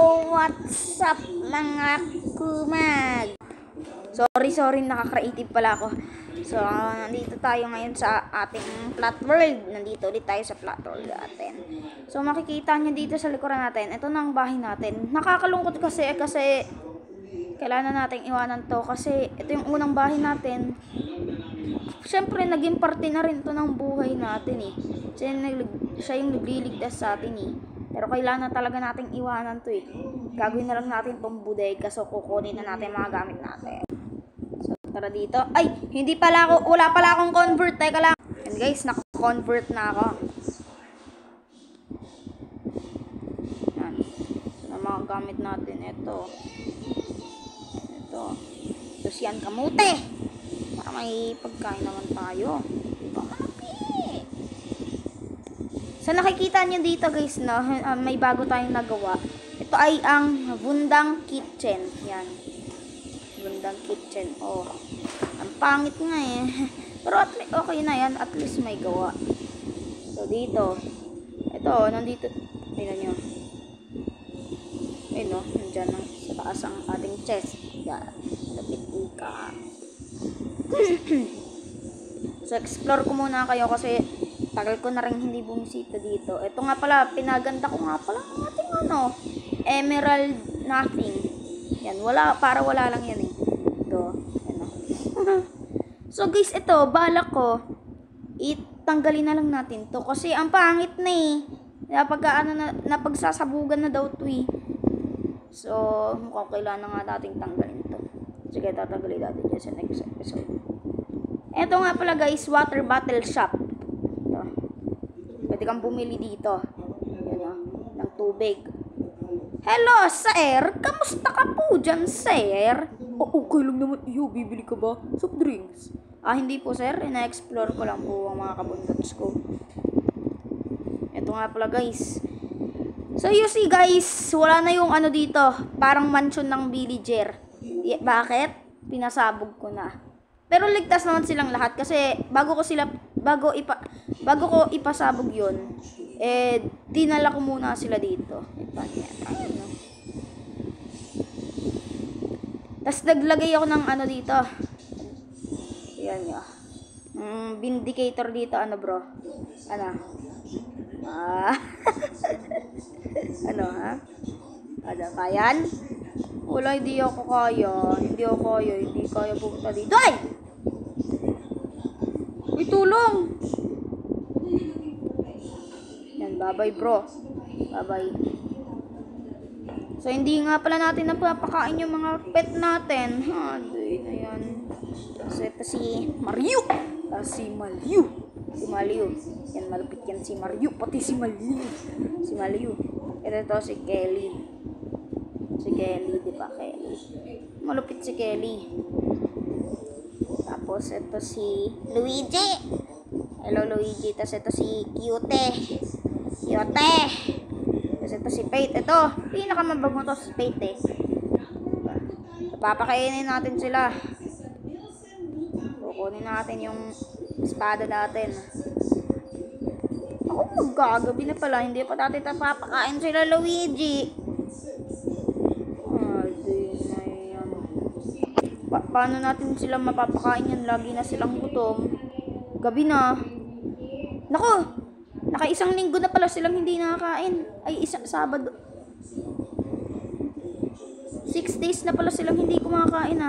What's up mga kumag? Sorry, nakaka-creative pala ako. So, nandito tayo ngayon sa ating flat world. Nandito ulit tayo sa flat world natin. So, makikita nyo dito sa likuran natin. Ito na ang bahay natin. Nakakalungkot kasi kailangan nating iwanan to. Kasi ito yung unang bahay natin. Siyempre, naging parte na rin to ng buhay natin eh. Siya yung nagliligtas sa atin eh. Pero kailangan na talaga nating iwanan to eh. Gagawin na lang natin tong bodega. So, kukunin na natin mga gamit natin. So, tara dito. Ay! Wala pala akong convert. Teka lang. And guys, naka-convert na ako. Yan. So, mga gamit natin. Ito. Tapos yan, kamute. Para may pagkain naman tayo. Diba? So, nakikita nyo dito guys, no? May bago tayong nagawa. Ito ay ang Bundang Kitchen. Yan. Bundang Kitchen. Oh. Ang pangit nga eh. Pero okay na yan. At least may gawa. So, dito. Ito, nandito. Tignan nyo. Ayun, no? Nandyan sa taas ang ating chest. Yan. Lapit ka. So, explore ko muna kayo kasi tagal ko na rin hindi bumisita dito. Ito nga pala, pinaganda ko nga pala ang ating emerald nothing. Yan, para wala lang yan eh. Ito, ano. So guys, ito, balak ko, itanggalin na lang natin to. Kasi ang pangit na eh. Napagsasabugan na daw to eh. So, mukhang kailangan nga nating tanggalin to. Sige, tatanggalin natin dyan sa next episode. Ito nga pala guys, water bottle shop. Ito. Pwede kang bumili dito. Yan o, ng tubig. Hello, sir! Kamusta ka po dyan, sir? Okay lang naman. Iyo, bibili ka ba? Soft drinks? Hindi po, sir. Ina-explore ko lang po ang mga kabundots ko. Ito nga pala guys. So, you see guys, wala na yung dito. Parang mansion ng villager. Bakit? Pinasabog ko na. Pero ligtas naman silang lahat kasi bago ko ipasabog yun, dinala ko muna sila dito. Ayun, no? Tapos naglagay ako ng dito. Ayan nyo. Vindicator dito, bro? Kayan? Wala, hindi kaya pumunta dito. Ay! Uy, tulong! Yan, bye-bye bro. Bye-bye. So, hindi nga pala natin napapakain yung mga pet natin. Doy na yan. So, ito si Mario. Si Maliu. Yan, malupit yan si Mario. Pati si Maliu. Ito si Kelly. Diba Kelly? Malupit si Kelly. Tapos ito si Luigi. Hello Luigi. Tapos ito si Cute. Tapos ito si Pate. Ito, pinakamabagong to si Pate eh. Papakainin natin sila. Kukunin natin yung espada natin. Ako magagabi na pala. Hindi pa natin papakain sila Luigi. Paano natin sila mapapakain yan? Lagi na silang gutom. Gabi na. Nako! Naka-isang linggo na pala silang hindi nakakain. Ay, Sabado. 6 days na pala silang hindi kumakain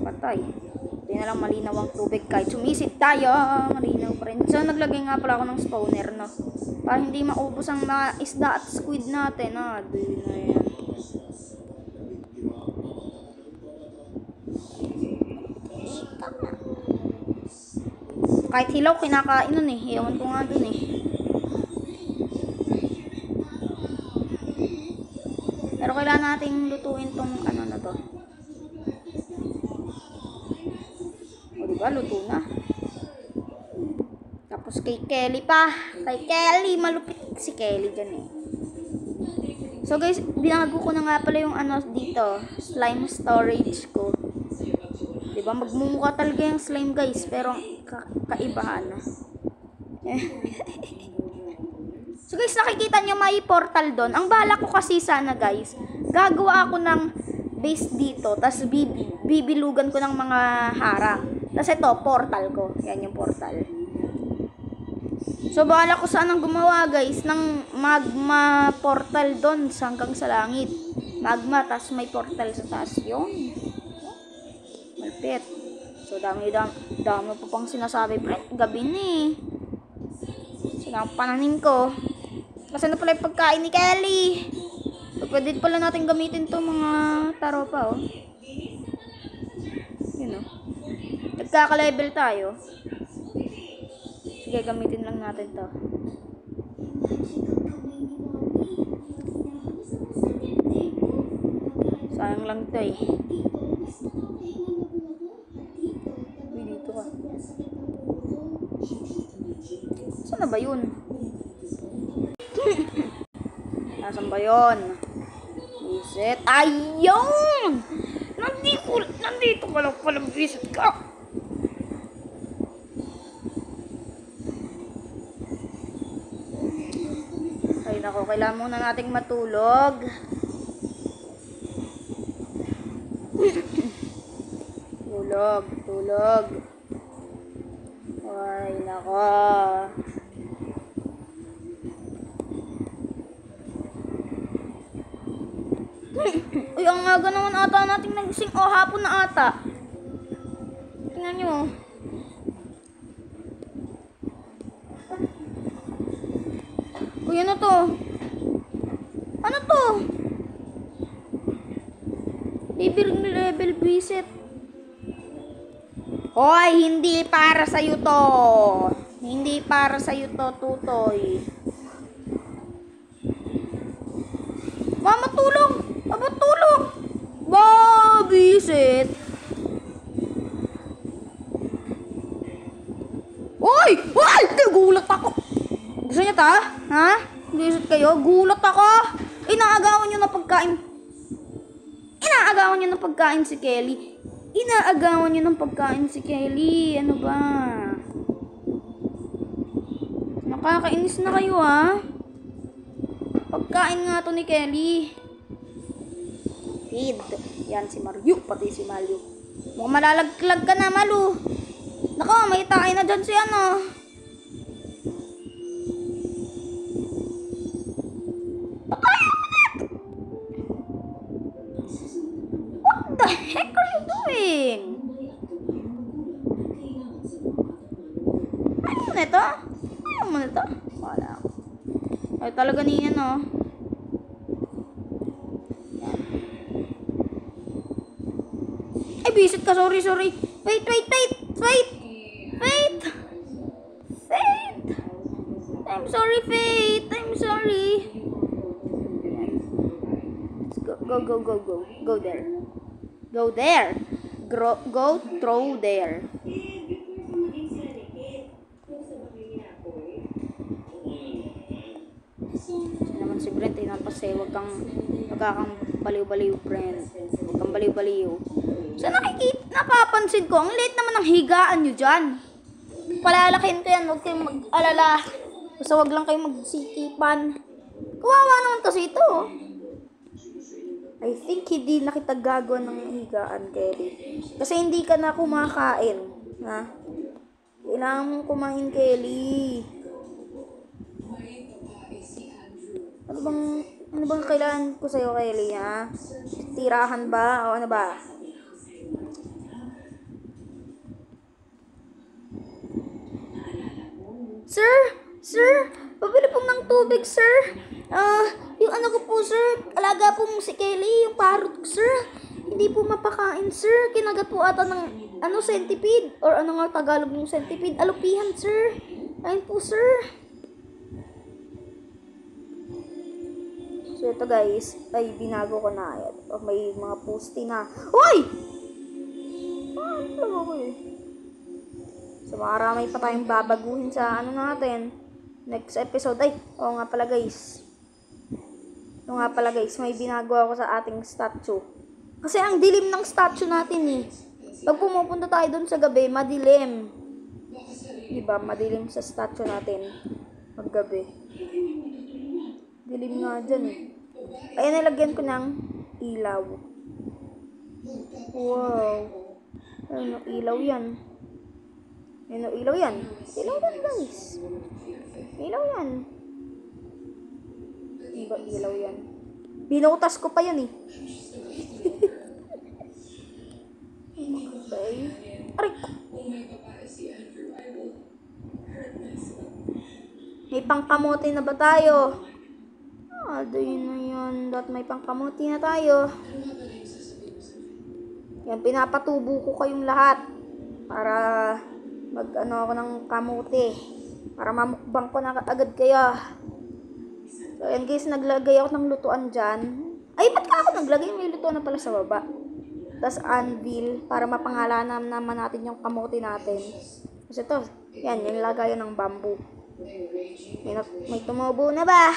Patay. Hindi na lang malinaw ang tubig. Kahit sumisid tayo, malinaw pa rin. So, naglagay nga pala ako ng spawner, no? Para hindi maubos ang mga isda at squid natin. Doon na yan. Kahit hilaw, kinakain nun eh. Ewan ko nga dun eh. Pero kailangan nating lutuin tong na to. O diba, luto na. Tapos kay Kelly pa. Kay Kelly, malupit si Kelly dyan eh. So guys, binago ko na nga pala yung dito. Slime storage ko. Diba, magmumukha talaga yung slime guys. Pero kaibahan So guys, nakikita nyo may portal doon. Ang bala ko kasi sana guys, gagawa ako ng base dito. Tapos bibilugan ko ng mga harang. Tapos ito, portal ko. Yan yung portal. So bala ko sanang gumawa guys ng magma portal doon hanggang sa langit. Magma, tapos may portal sa taas. Yun. Malpit. So dami pa pang sinasabi. Pre, gabi na eh. So pananim ko. Kasi na pala yung pagkain ni Kelly. So, pwede pala natin gamitin to mga taropa, oh. Yun, oh. Nagkaka-level tayo. Sige, gamitin lang natin to. Sayang lang to, eh. Uy, dito ka. Saan na ba yun? Nasaan ba yun? Visit. Ayun! Nandito ka lang pala, visit ka. Ay nako, kailangan muna nating matulog. Tulog. Ay nako. Uy, ang aga naman ata natin nagising. Oh, hapon na ata. Tingnan nyo. Uy, ano to? Ano to? Level visit. Hoy, hindi para sa'yo to. Hindi para sa'yo to, tutoy. Mama, tulong! Aba, tulong! Ba, visit! Oy! Ay! Gulat ako! Gusto niyo ta? Ha? Visit kayo? Gulat ako! Inaagawan niyo ng pagkain. Inaagawan niyo ng pagkain si Kelly. Inaagawan niyo ng pagkain si Kelly. Ano ba? Nakakainis na kayo, ha? Pagkain nga to ni Kelly. Feed. Yan si Mario, pati si Malu. Mukhang malalaglag ka na, Malu. Nako, may tayo na dyan si ano. Patayin mo na! What the heck are you doing? Ayaw mo na ito? Ayaw mo na ito? Wala ako. Ay, talaga niyan, oh. Ay, visit ka. Sorry. Wait. Faith. I'm sorry, Faith. I'm sorry. Let's go. Go there. Go through there. Naman si Brent ay napasay. Huwag kang baliw-baliw, friend. Huwag kang baliw-baliw. So napapansin ko, ang late naman ng higaan nyo dyan. Palalakin ko yan, huwag kayong mag-alala. Basta huwag lang kayong magsitipan. Kawawa naman kasi ito. I think hindi na kita gagawa ng higaan, Kelly. Kasi hindi ka na kumakain. Ha? Kailangan mong kumain, Kelly. Ano bang kailangan ko sa'yo, Kelly, ha? Tirahan ba? O ano ba? Sir, pabili po ng tubig, sir. Yung ano ko po, sir, alaga po si Kelly, yung parrot ko, sir. Hindi po mapakain, sir. Kinagat po ata ng, centipede. Or ano nga Tagalog yung centipede? Alupihan, sir. Ayun po, sir. So, ito guys, ay binago ko na. May mga posti na. Uy! Ano ko eh? So, marami pa tayong babaguhin sa natin. Next episode. Ay, oo nga pala guys. May binago ako sa ating statue. Kasi ang dilim ng statue natin eh. Pag pumupunta tayo dun sa gabi, madilim. Diba? Madilim sa statue natin. Pag gabi. Dilim nga dyan eh. Kaya nilagyan ko ng ilaw. Wow. Ano, ilaw yan. Ano, ilaw yan. Ilaw yan, guys. Ilaw yan. Diba, ilaw yan. Binutas ko pa yan eh. Okay. Aray! May pangkamote na ba tayo? Yun na yun. May pangkamote na tayo. Yan, pinapatubo ko kayong lahat. Para mag-ano ako ng kamote. Para mamukbang ko na agad kayo. So, yan guys, naglagay ako ng lutuan dyan. Ay, ba't ka ako naglagay? May lutuan na pala sa baba. Tapos anvil, para mapangalanan naman natin yung kamote natin. Kasi ito, yan, yung lagayan ng bamboo. May tumubo na ba?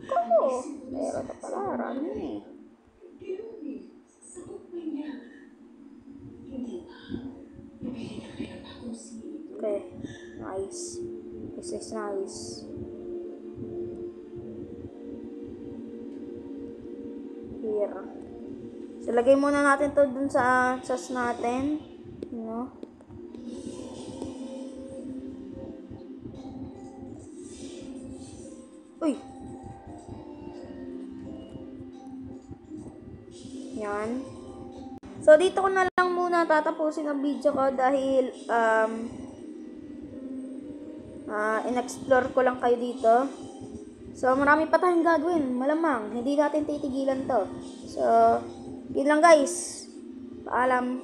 Oo. Pero ito pala, rami eh. Okay, nice. This is nice. Here. So, lagay muna natin to dun sa sauce natin. You know? Uy! Yan. So, dito ko na lang muna tatapusin ang video ko dahil in-explore ko lang kayo dito. So, marami pa tayong gagawin. Malamang, hindi natin titigilan to. So, yun lang guys. Paalam.